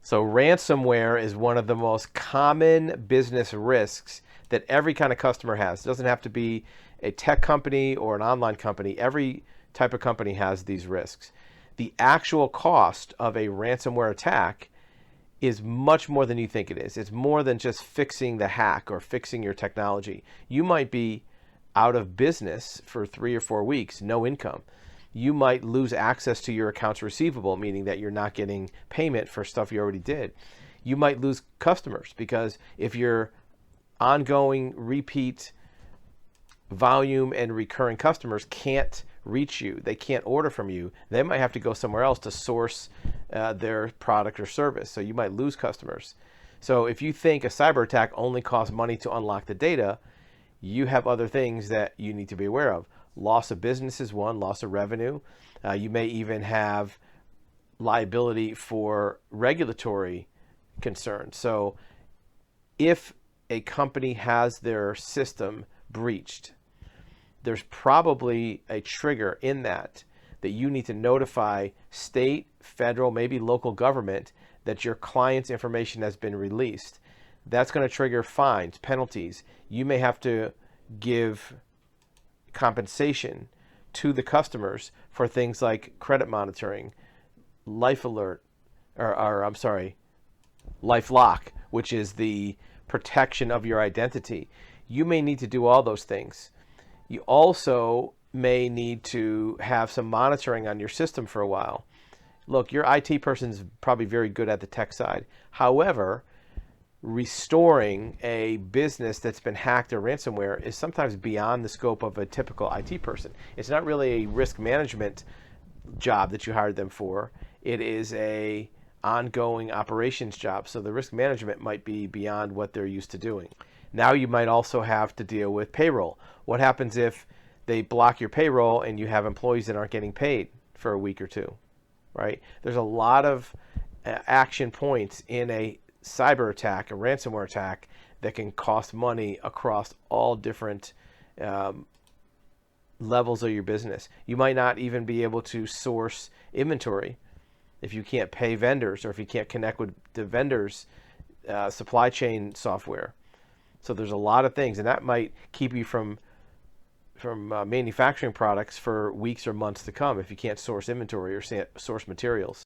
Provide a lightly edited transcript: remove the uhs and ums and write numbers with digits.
So ransomware is one of the most common business risks that every kind of customer has. It doesn't have to be a tech company or an online company. Every type of company has these risks. The actual cost of a ransomware attack is much more than you think it is. It's more than just fixing the hack or fixing your technology. You might be out of business for 3 or 4 weeks, no income. You might lose access to your accounts receivable, meaning that you're not getting payment for stuff you already did. You might lose customers because if your ongoing repeat volume and recurring customers can't reach you, they can't order from you, they might have to go somewhere else to source their product or service. So you might lose customers. So if you think a cyber attack only costs money to unlock the data, you have other things that you need to be aware of. Loss of business is one, loss of revenue. You may even have liability for regulatory concerns. So if a company has their system breached, there's probably a trigger in that you need to notify state, federal, maybe local government that your client's information has been released. That's going to trigger fines, penalties. You may have to give compensation to the customers for things like credit monitoring, life alert, or I'm sorry, LifeLock, which is the protection of your identity. You may need to do all those things. You also may need to have some monitoring on your system for a while. Look, your IT person's probably very good at the tech side. However, restoring a business that's been hacked or ransomware is sometimes beyond the scope of a typical IT person. It's not really a risk management job that you hired them for. It is a ongoing operations job. So the risk management might be beyond what they're used to doing. Now you might also have to deal with payroll. What happens if they block your payroll and you have employees that aren't getting paid for a week or two, right? There's a lot of action points in a cyber attack, a ransomware attack, that can cost money across all different levels of your business. You might not even be able to source inventory if you can't pay vendors or if you can't connect with the vendors' supply chain software. So there's a lot of things, and that might keep you from manufacturing products for weeks or months to come if you can't source inventory or source materials.